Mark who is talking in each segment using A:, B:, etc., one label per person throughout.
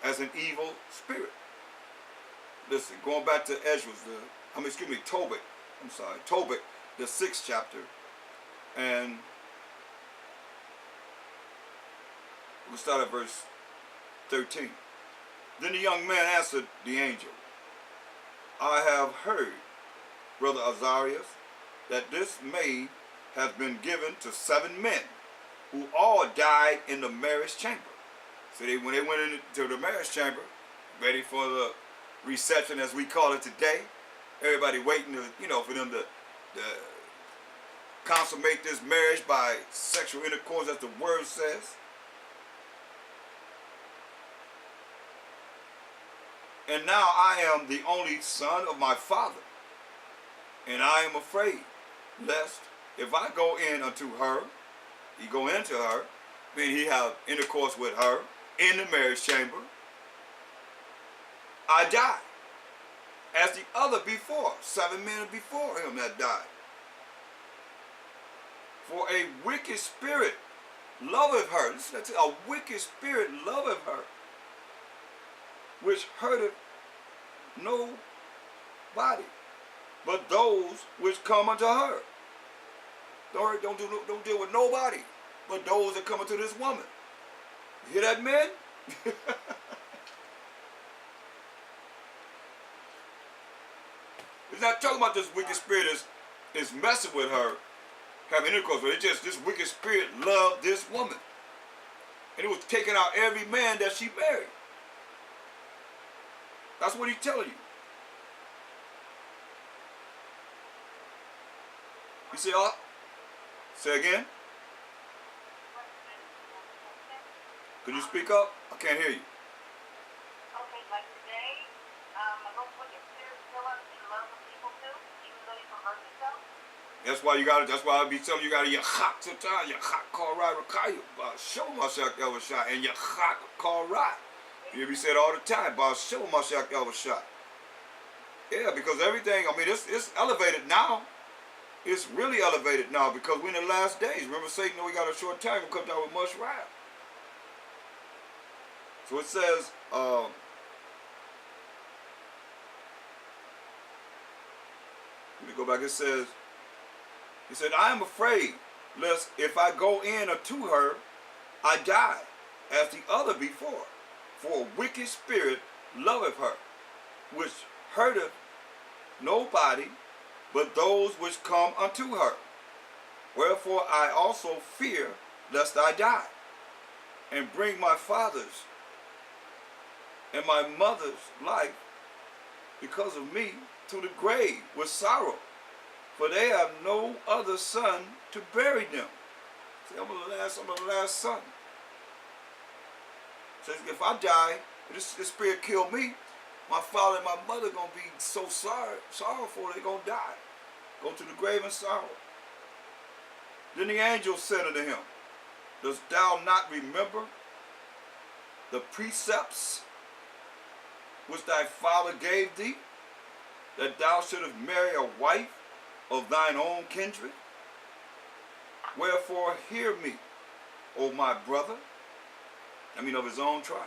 A: as an evil spirit. Listen, going back to Ezra's, Tobit, Tobit, the 6th chapter, and we'll start at verse 13. Then the young man answered the angel, I have heard, brother Azarias, that this maid has been given to 7 men, who all died in the marriage chamber. So when they went into the marriage chamber, ready for the reception, as we call it today, everybody waiting to, for them to consummate this marriage by sexual intercourse, as the word says. And now I am the only son of my father, and I am afraid, lest if I go in unto her, he go into her, then he have intercourse with her in the marriage chamber, I die, as the other before, 7 men before him that died. For a wicked spirit loveth her. Listen to a wicked spirit loveth her, which hurteth nobody, but those which come unto her. Don't deal with nobody, but those that come unto this woman. You hear that, men? It's not talking about this wicked spirit is messing with her, having intercourse with her. It's just this wicked spirit loved this woman, and it was taking out every man that she married. That's what he's telling you. You say, oh, say again? Could you speak up? I can't hear you.
B: Okay, like today, those wicked spirits still up in love with people too, even though you convert yourself?
A: That's why I be telling you, gotta yachak sometimes, yachak call right, show myself ever shot, and yachak call right. You be said all the time, about show myself ever shot. Yeah, because everything, it's elevated now. It's really elevated now because we're in the last days. Remember, Satan, we got a short time, and come down with much wrath. So it says, let me go back. It says, he said, I am afraid lest if I go in unto her, I die, as the other before. For a wicked spirit loveth her, which hurteth nobody, but those which come unto her. Wherefore I also fear lest I die, and bring my father's and my mother's life because of me to the grave with sorrow, for they have no other son to bury them. See, I'm the last son. Says, if I die, this spirit kill me, my father and my mother gonna be so sorrowful, they gonna die. Go to the grave in sorrow. Then the angel said unto him, dost thou not remember the precepts which thy father gave thee, that thou shouldest marry a wife of thine own kindred? Wherefore hear me, O my brother, of his own tribe.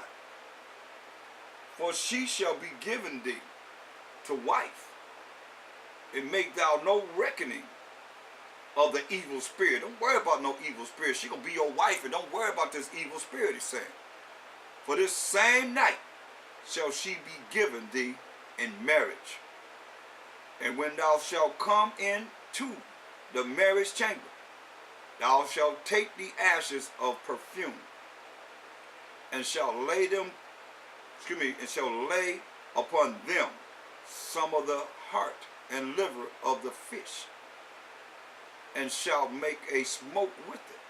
A: For she shall be given thee to wife, and make thou no reckoning of the evil spirit. Don't worry about no evil spirit. She gonna be your wife, and don't worry about this evil spirit, he's saying. For this same night shall she be given thee in marriage. And when thou shalt come into the marriage chamber, thou shalt take the ashes of perfume, and shall lay upon them some of the heart and liver of the fish, and shall make a smoke with it.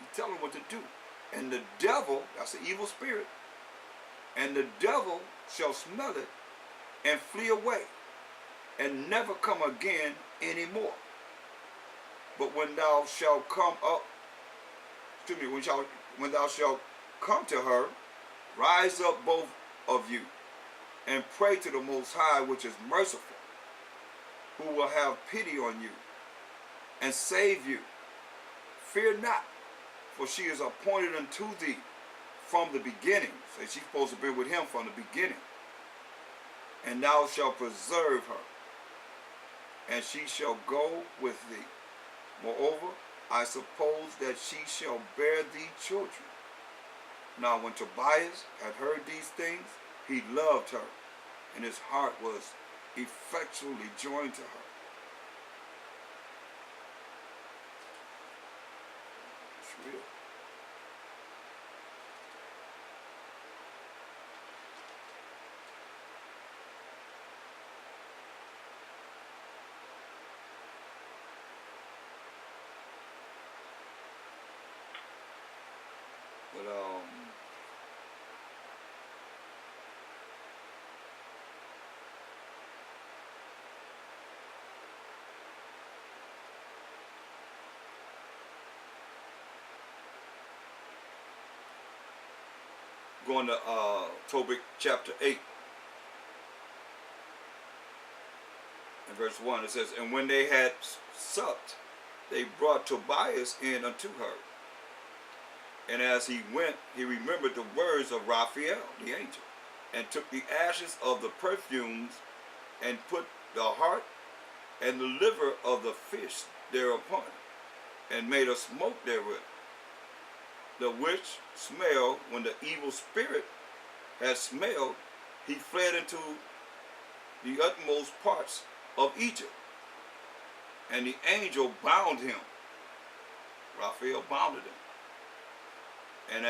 A: You tell them what to do. And the devil, that's the evil spirit, and the devil shall smell it and flee away, and never come again anymore. But when thou shalt come up, when thou shalt come to her, rise up both of you, and pray to the Most High, which is merciful, who will have pity on you, and save you. Fear not, for she is appointed unto thee from the beginning. So she's supposed to be with him from the beginning. And thou shalt preserve her, and she shall go with thee. Moreover, I suppose that she shall bear thee children. Now when Tobias had heard these things, he loved her, and his heart was effectually joined to her. It's real. But going to Tobit chapter 8 and verse 1, it says, and when they had supped, they brought Tobias in unto her. And as he went, he remembered the words of Raphael, the angel, and took the ashes of the perfumes, and put the heart and the liver of the fish thereupon, and made a smoke therewith, the which smell, when the evil spirit had smelled, he fled into the utmost parts of Egypt. And the angel bound him. Raphael bounded him. And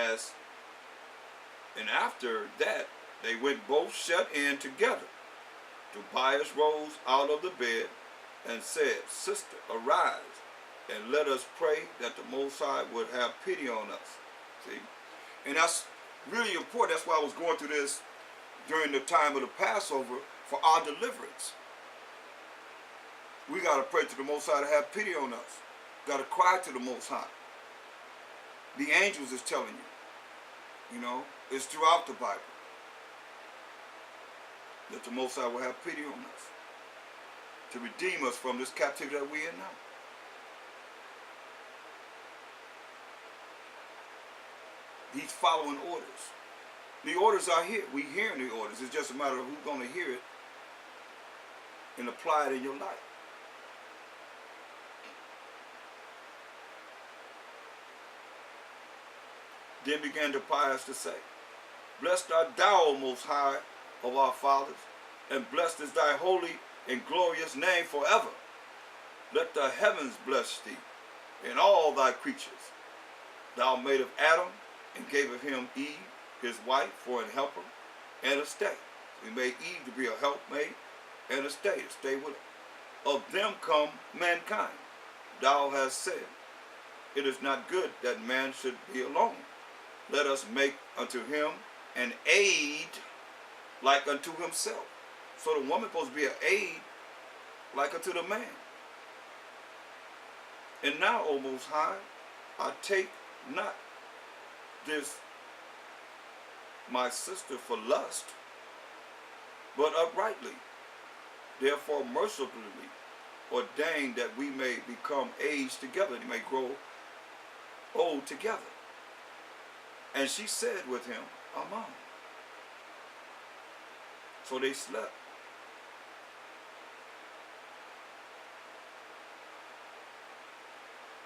A: after that, they went both shut in together. Tobias rose out of the bed and said, Sister, arise, and let us pray that the Most High would have pity on us. See? And that's really important. That's why I was going through this during the time of the Passover for our deliverance. We got to pray to the Most High to have pity on us. Got to cry to the Most High. The angels is telling you. You know, it's throughout the Bible that the Most High will have pity on us to redeem us from this captivity that we're in now. He's following orders. The orders are here. We're hearing the orders. It's just a matter of who's going to hear it and apply it in your life. Then began Tobias to say, Blessed art thou, O Most High of our fathers, and blessed is thy holy and glorious name forever. Let the heavens bless thee, and all thy creatures. Thou made of Adam, and gave of him Eve, his wife, for an helper and a stay. We made Eve to be a helpmate and a stay with her. Of them come mankind. Thou hast said, It is not good that man should be alone. Let us make unto him an aid like unto himself. So the woman is supposed to be an aid like unto the man. And now, O Most High, I take not this my sister for lust, but uprightly. Therefore mercifully ordain that we may become aids together, and may grow old together. And she said with him, Amen. So they slept.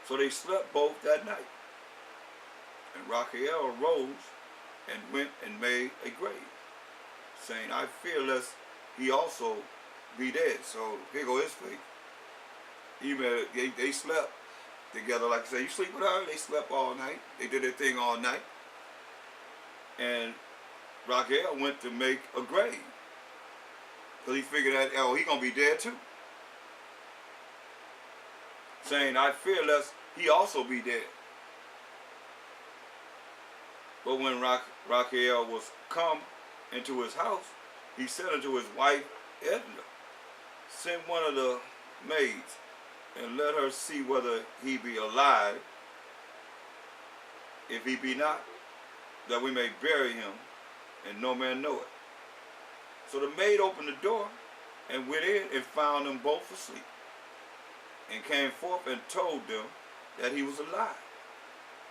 A: So they slept both that night. And Rachel arose and went and made a grave, saying, I fear lest he also be dead. So here go his faith. They slept together. Like I said, you sleep with her? They slept all night. They did their thing all night. And Rachel went to make a grave. Because he figured that, oh, he's going to be dead too. Saying, I fear lest he also be dead. But when Rachel was come into his house, he said unto his wife Edna, Send one of the maids, and let her see whether he be alive. If he be not, that we may bury him, and no man know it. So the maid opened the door, and went in, and found them both asleep, and came forth and told them that he was alive.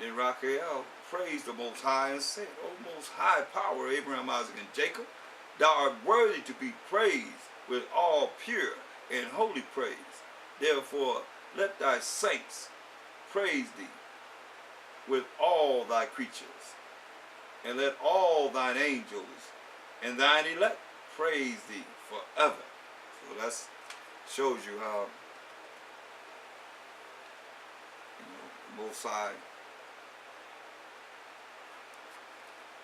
A: Then Rachel praised the Most High and said, O Most High power of Abraham, Isaac, and Jacob, thou art worthy to be praised with all pure and holy praise. Therefore, let thy saints praise thee with all thy creatures, and let all thine angels and thine elect praise thee forever. So that shows you how, the Most High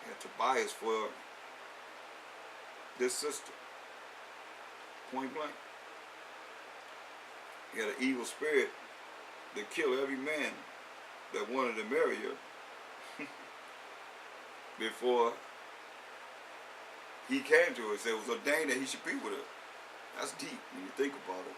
A: had Tobias for this sister, point blank. He had an evil spirit that killed every man that wanted to marry her before he came to her. So it was ordained that he should be with her. That's deep when you think about it.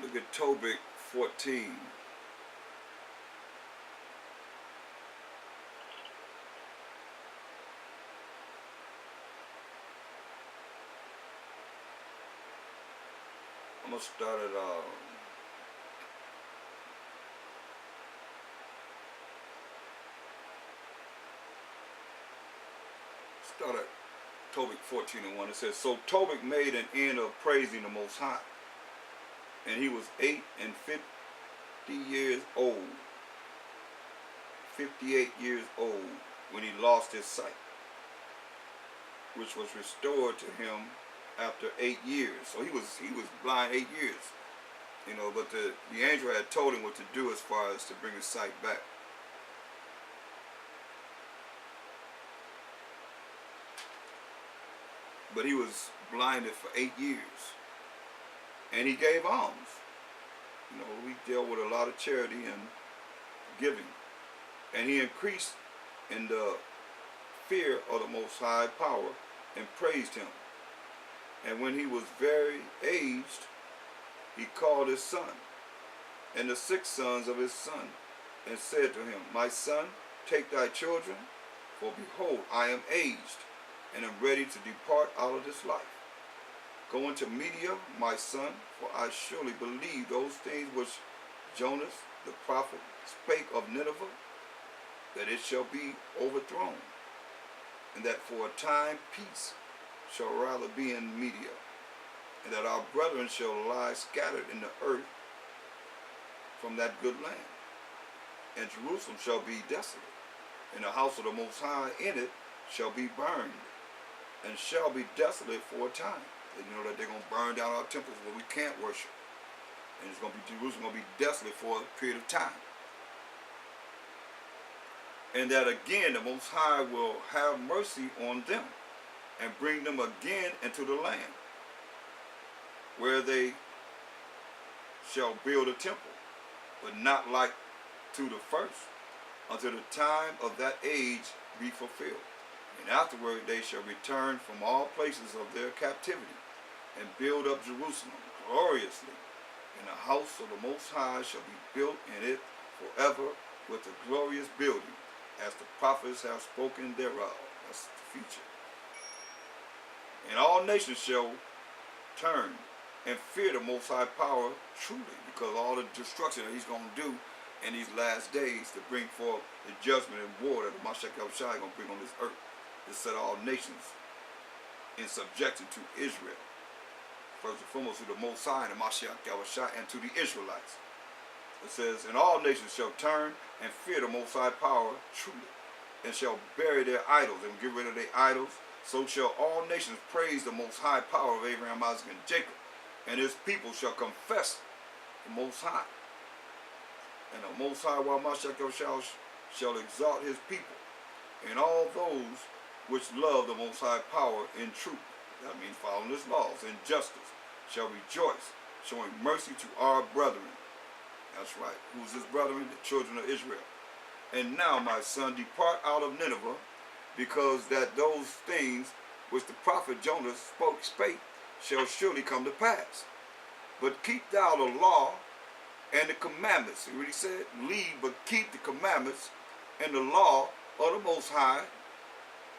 A: Look at Tobit 14. I'm going to start at Tobit 14:1. It says, So Tobit made an end of praising the Most High, and he was 58 years old, when he lost his sight, which was restored to him after 8 years. So he was blind 8 years, but the angel had told him what to do as far as to bring his sight back. But he was blinded for 8 years. And he gave alms. We dealt with a lot of charity and giving. And he increased in the fear of the Most High power and praised him. And when he was very aged, he called his son and the 6 sons of his son and said to him, My son, take thy children, for behold, I am aged and am ready to depart out of this life. Go into Media, my son, for I surely believe those things which Jonas the prophet spake of Nineveh, that it shall be overthrown, and that for a time peace shall rather be in Media, and that our brethren shall lie scattered in the earth from that good land. And Jerusalem shall be desolate, and the house of the Most High in it shall be burned, and shall be desolate for a time. And that they're going to burn down our temples where we can't worship. And it's going to be, Jerusalem going to be desolate for a period of time. And that again the Most High will have mercy on them and bring them again into the land where they shall build a temple, but not like to the first, until the time of that age be fulfilled. And afterward they shall return from all places of their captivity and build up Jerusalem gloriously. And the house of the Most High shall be built in it forever with a glorious building, as the prophets have spoken thereof. That's the future. And all nations shall turn and fear the Most High power truly, because all the destruction that he's going to do in these last days to bring forth the judgment and war that the Mashiach Yahushua is going to bring on this earth, to set all nations in subjection to Israel. First and foremost to the Most High and the Mashiach Yahushua, and to the Israelites. It says, and all nations shall turn and fear the Most High power truly, and shall bury their idols and get rid of their idols. So shall all nations praise the Most High power of Abraham, Isaac, and Jacob, and his people shall confess the Most High. And the Most High, while Mashiach Yahushua shall exalt his people, and all those which love the Most High power in truth, that means following his laws, and justice, shall rejoice, showing mercy to our brethren. That's right. Who's his brethren? The children of Israel. And now, my son, depart out of Nineveh, because that those things which the prophet Jonas spake shall surely come to pass. But keep thou the law and the commandments. He already said, leave but keep the commandments and the law of the Most High,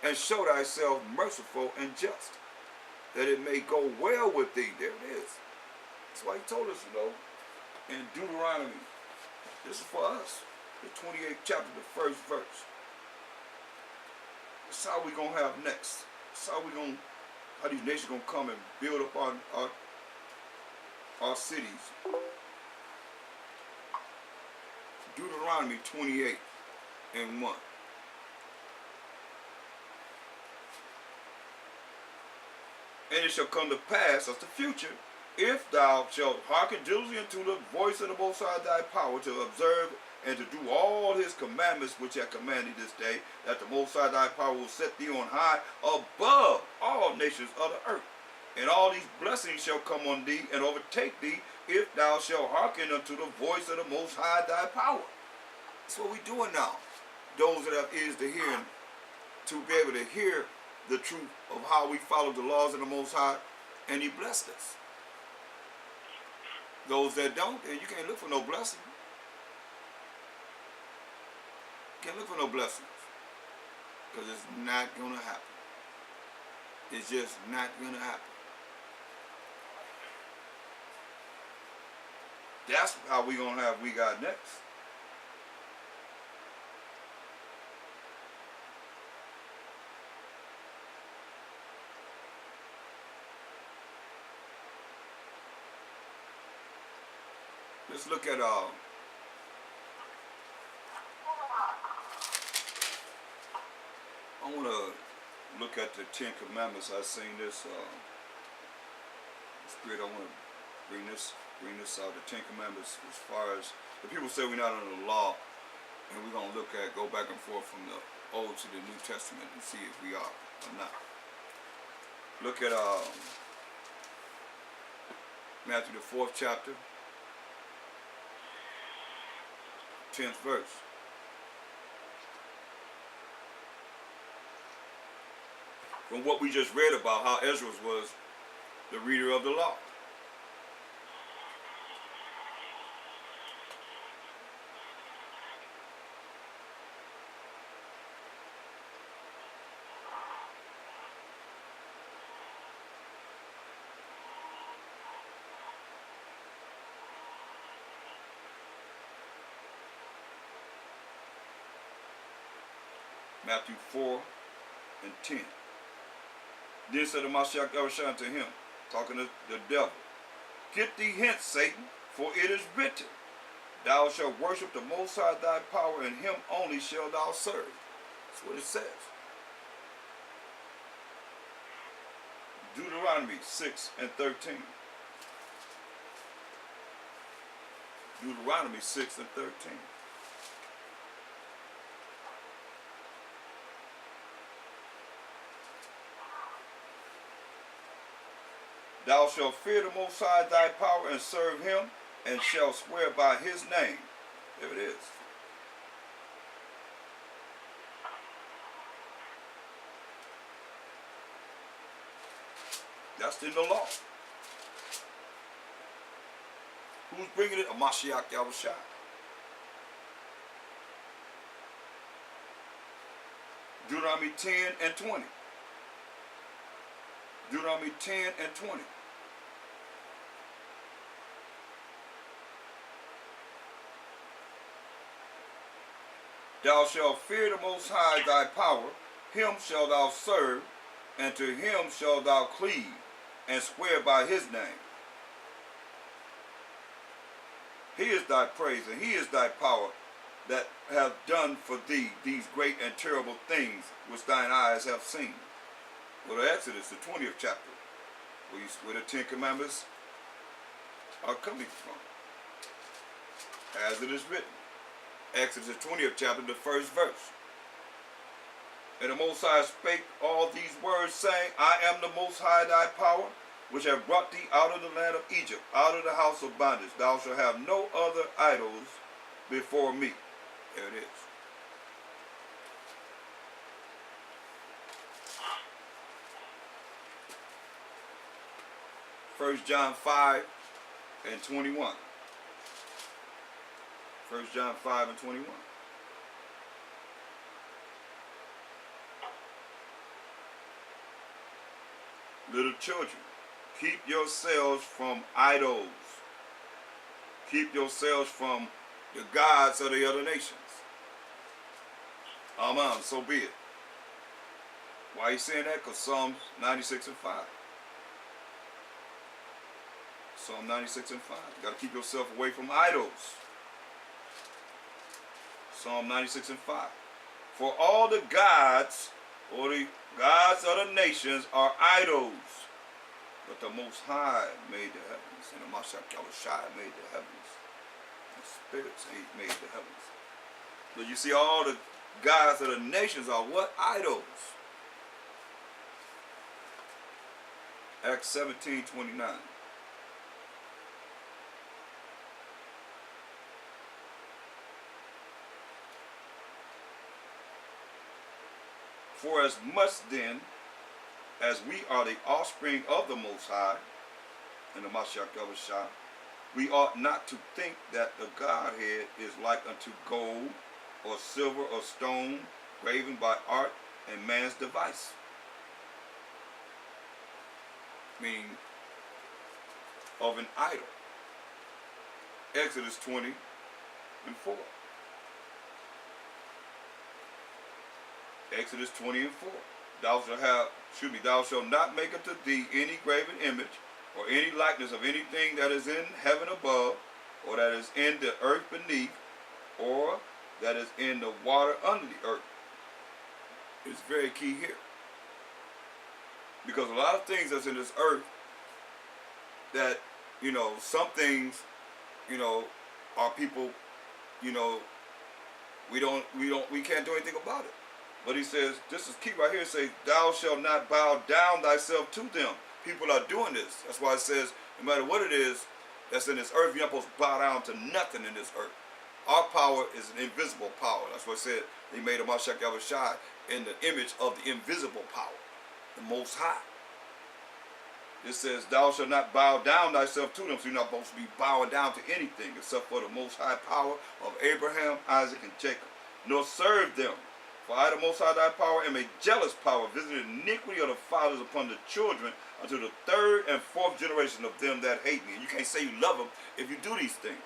A: and show thyself merciful and just, that it may go well with thee. There it is. That's why he told us, in Deuteronomy. This is for us. The 28th chapter, the first verse. That's how we going to have next. That's how these nations going to come and build up our cities. Deuteronomy 28 and 1. And it shall come to pass, as the future, if thou shalt hearken diligently unto the voice of the Most High thy power, to observe and to do all his commandments which I command thee this day, that the Most High thy power will set thee on high above all nations of the earth. And all these blessings shall come on thee and overtake thee, if thou shalt hearken unto the voice of the Most High thy power. That's what we're doing now. Those that have ears to hear, and to be able to hear the truth of how we follow the laws of the Most High, and he blessed us. Those that don't, you can't look for no blessing. You can't look for no blessings, because it's not going to happen. It's just not going to happen. That's how we going to have we got next. Let's look at I want to look at the 10 Commandments. I seen this Spirit. I want to bring this out, the 10 Commandments, as far as the people say we're not under the law, and we're gonna go back and forth from the Old to the New Testament and see if we are or not. Look at Matthew the 4th chapter, 10th verse. From what we just read about how Ezra was the reader of the law. Matthew 4 and 10. Then said the Mashiach Yahushua unto him, talking to the devil, get thee hence, Satan, for it is written, thou shalt worship the Most High thy power, and him only shalt thou serve. That's what it says. Deuteronomy 6 and 13. Deuteronomy 6 and 13. Thou shalt fear the Most High thy power, and serve him, and shalt swear by his name. There it is. That's in the law. Who's bringing it? A Mashiach Yahushua. Deuteronomy 10 and 20. Deuteronomy 10 and 20. Thou shalt fear the Most High thy power, him shalt thou serve, and to him shalt thou cleave, and swear by his name. He is thy praise, and he is thy power, that hath done for thee these great and terrible things which thine eyes have seen. Go to Exodus, the 20th chapter, where the 10 Commandments are coming from. As it is written. Exodus, the 20th chapter, the first verse. And the Most High spake all these words, saying, I am the Most High thy power, which have brought thee out of the land of Egypt, out of the house of bondage. Thou shalt have no other idols before me. There it is. First John 5 and 21. 1 John 5 and 21. Little children, keep yourselves from idols. Keep yourselves from the gods of the other nations. Amen. So be it. Why are you saying that? Because Psalms 96 and 5. Psalm 96 and 5. You got to keep yourself away from idols. Psalm 96 and 5. For all the gods, or the gods of the nations, are idols. But the Most High made the heavens. And the Mashiach Yahushua made the heavens. The spirits made the heavens. So you see, all the gods of the nations are what? Idols. Acts 17:29. For as much then as we are the offspring of the Most High, and the Mashiach Yahushua, we ought not to think that the Godhead is like unto gold, or silver, or stone, graven by art and man's device. Meaning of an idol. Exodus 20 and 4. Exodus 20 and 4. Thou shalt not make unto thee any graven image, or any likeness of anything that is in heaven above, or that is in the earth beneath, or that is in the water under the earth. It's very key here. Because a lot of things that's in this earth that, some things, are people, we can't do anything about it. But he says, this is key right here. It says, thou shalt not bow down thyself to them. People are doing this. That's why it says, no matter what it is that's in this earth, you're not supposed to bow down to nothing in this earth. Our power is an invisible power. That's what it said. He made a Mashiach Yahushua in the image of the invisible power, the Most High. It says, thou shalt not bow down thyself to them. So you're not supposed to be bowing down to anything except for the Most High power of Abraham, Isaac, and Jacob. Nor serve them. For I, the Most High thy power, am a jealous power, visiting iniquity of the fathers upon the children unto the third and fourth generation of them that hate me. And you can't say you love them if you do these things.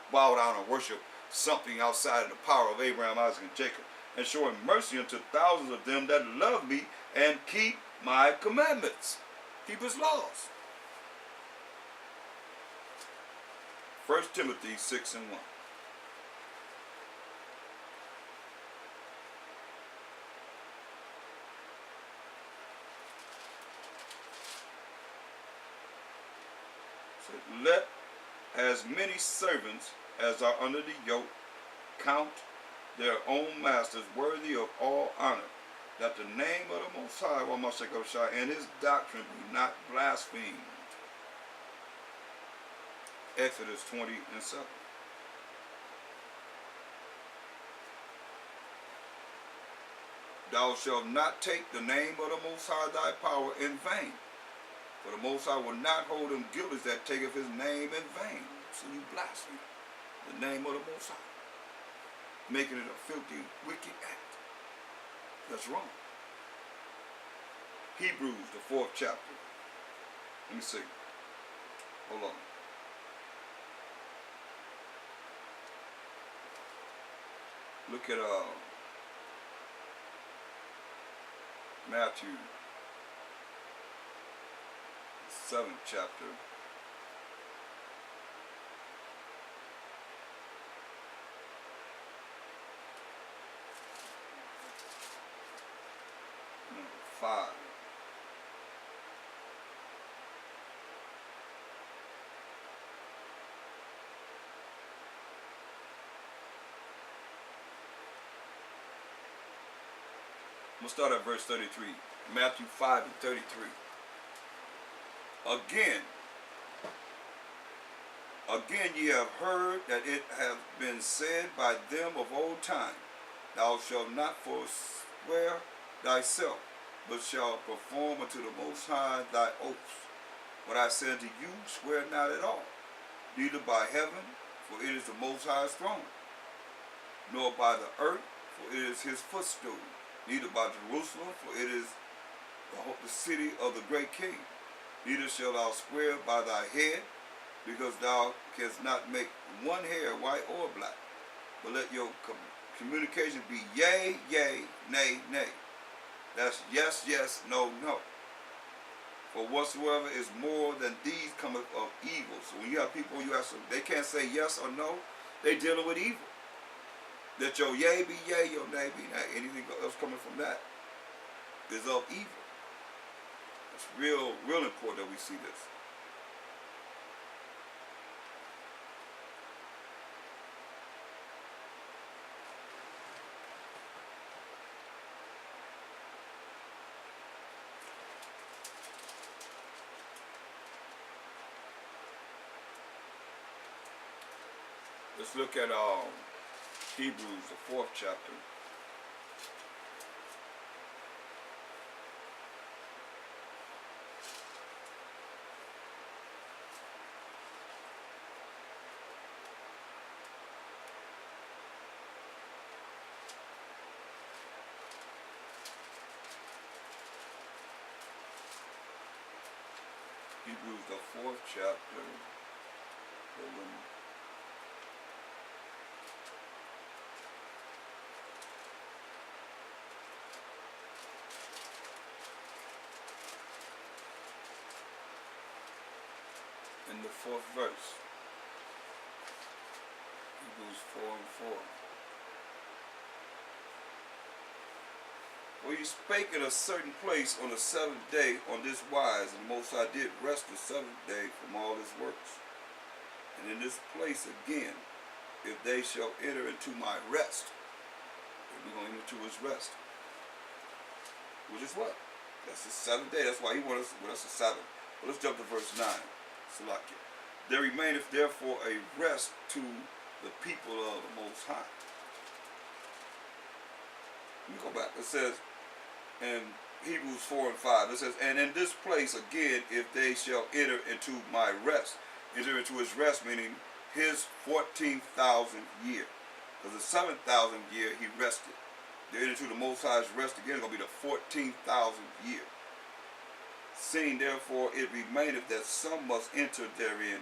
A: Bow down and worship something outside of the power of Abraham, Isaac, and Jacob, and showing mercy unto thousands of them that love me and keep my commandments. Keep his laws. 1 Timothy 6 and 1. Let as many servants as are under the yoke count their own masters worthy of all honor, that the name of the Most High and his doctrine be not blasphemed. Exodus 20 and 7. Thou shalt not take the name of the Most High thy power in vain. For the Most High will not hold him guilty that taketh his name in vain. So you blaspheme the name of the Most High, making it a filthy, wicked act. That's wrong. Hebrews, the 4th chapter. Let me see. Hold on. Look at Matthew 7th chapter. Number 5. We'll start at verse 33. Matthew 5 and 33. Again ye have heard that it hath been said by them of old time, thou shalt not forswear thyself, but shalt perform unto the Most High thy oaths. What I say unto you, swear not at all, neither by heaven, for it is the Most High's throne, nor by the earth, for it is his footstool, neither by Jerusalem, for it is the city of the great king. Neither shalt thou swear by thy head, because thou canst not make one hair white or black. But let your communication be yea, yea, nay, nay. That's yes, yes, no, no. For whatsoever is more than these cometh of evil. So when you have people, they can't say yes or no. They dealing with evil. Let your yea be yea, your nay be nay. Anything else coming from that is of evil. It's real important that we see this. Let's look at Hebrews, the 4th chapter. Hebrews, the 4th chapter. In the 4th verse, Hebrews 4:4. For he spake in a certain place on the 7th day on this wise, and the Most High did rest the 7th day from all his works. And in this place again, if they shall enter into my rest, we're going into his rest. Which is what? That's the 7th day. That's why he wants us, that's the Sabbath. But let's jump to verse 9. Salakia. There remaineth therefore a rest to the people of the Most High. Let me go back. It says in Hebrews 4:5, it says, and in this place again, if they shall enter into my rest. Enter into his rest, meaning his 14,000th year. Because the 7,000th year he rested. They enter into the Most High's rest again. It's going to be the 14,000th year. Seeing therefore it remaineth that some must enter therein,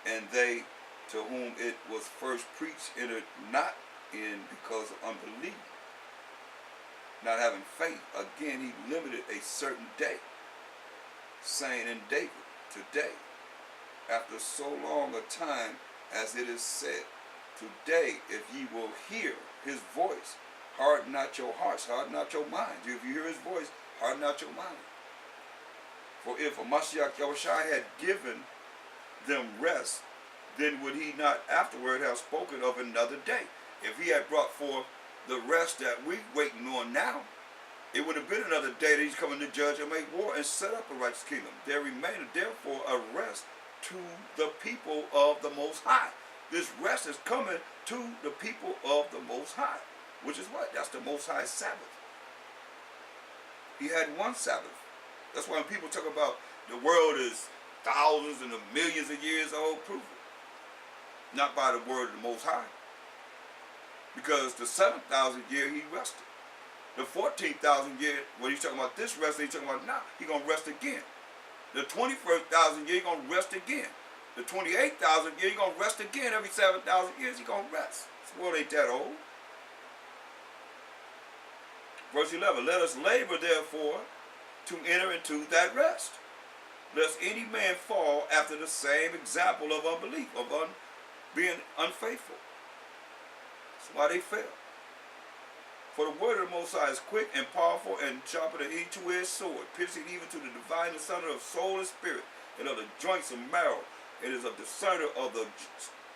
A: and they to whom it was first preached entered not in because of unbelief, not having faith. Again he limited a certain day, saying in David, today, after so long a time as it is said, today if ye will hear his voice, harden not your hearts, harden not your minds. If you hear his voice, harden not your mind. For if a Mashiach Yahushua had given them rest, then would he not afterward have spoken of another day? If he had brought forth the rest that we waiting on now, it would have been another day that he's coming to judge and make war and set up a righteous kingdom. There remained therefore a rest to the people of the Most High. This rest is coming to the people of the Most High. Which is what? That's the Most High's Sabbath. He had one Sabbath. That's why when people talk about the world is thousands and millions of years old, prove it. Not by the word of the Most High. Because the 7,000th year he rested. The 14,000th year, when he's talking about this rest, he's talking about now, he's going to rest again. The 21,000th year, he's going to rest again. The 28,000th year, he's going to rest again. Every 7,000 years, he's going to rest. This world ain't that old. Verse 11, let us labor therefore to enter into that rest, lest any man fall after the same example of unbelief, of being unfaithful. That's why they fell. For the word of the Most High is quick and powerful and sharper than any two-edged sword, piercing even to the divine asunder of soul and spirit, and of the joints and marrow. It is a discerner of the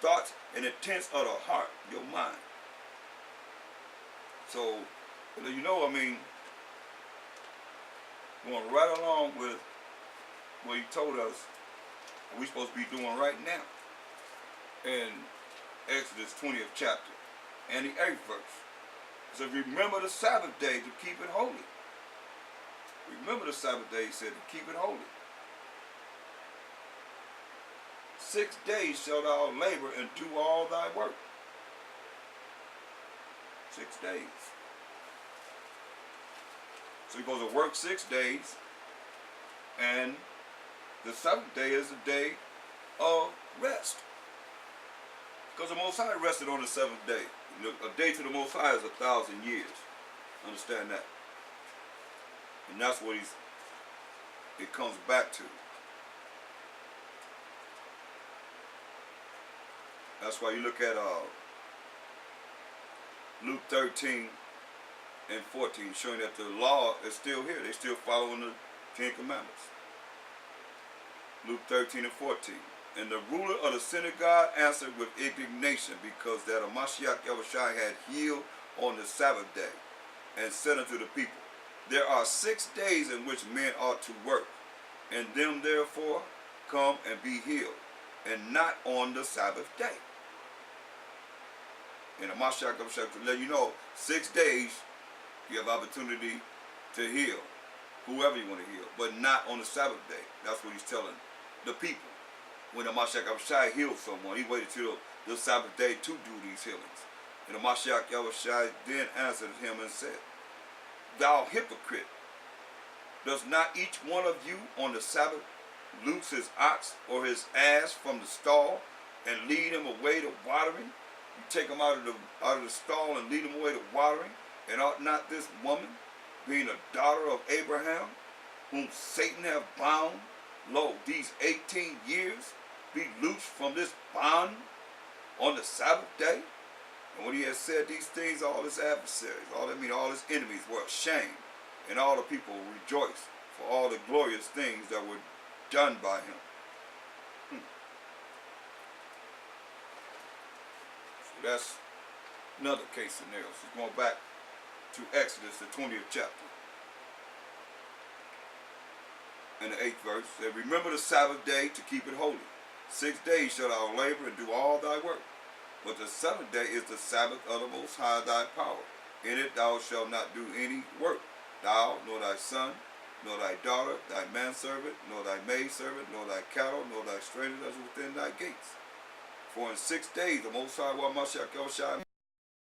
A: thoughts and intents of the heart, your mind. So, you know, I mean, going right along with what he told us what we're supposed to be doing right now in Exodus 20th chapter and the 8th verse. So remember the Sabbath day to keep it holy. Remember the Sabbath day, he said, to keep it holy. 6 days shalt thou labor and do all thy work. 6 days. So you're supposed to work 6 days, and the 7th day is the day of rest. Because the Most High rested on the 7th day. A day to the Most High is 1,000 years. Understand that. And that's what it comes back to. That's why you look at Luke 13 and 14, showing that the law is still here. They're still following the 10 Commandments. Luke 13 and 14. And the ruler of the synagogue answered with indignation, because that a Mashiach Yahushua had healed on the Sabbath day, and said unto the people, there are 6 days in which men ought to work, and them therefore come and be healed, and not on the Sabbath day. And the Mashiach Yahushua to let you know, 6 days you have opportunity to heal whoever you want to heal, but not on the Sabbath day. That's what he's telling the people. When the Mashiach Yahushua healed someone, he waited till the Sabbath day to do these healings. And the Mashiach Yahushua then answered him and said, thou hypocrite, does not each one of you on the Sabbath loose his ox or his ass from the stall and lead him away to watering? You take him out of the stall and lead him away to watering? And ought not this woman, being a daughter of Abraham, whom Satan hath bound, lo, these 18 years, be loosed from this bond on the Sabbath day? And when he has said these things, all his adversaries, all his enemies were ashamed, and all the people rejoiced for all the glorious things that were done by him. So that's another case scenario. So going back to Exodus, the 20th chapter. And the 8th verse said, remember the Sabbath day to keep it holy. 6 days shalt thou labor and do all thy work. But the 7th day is the Sabbath of the Most High thy power. In it thou shalt not do any work, thou, nor thy son, nor thy daughter, thy manservant, nor thy maidservant, nor thy cattle, nor thy stranger that is within thy gates. For in 6 days the Most High Mashiach Yahushua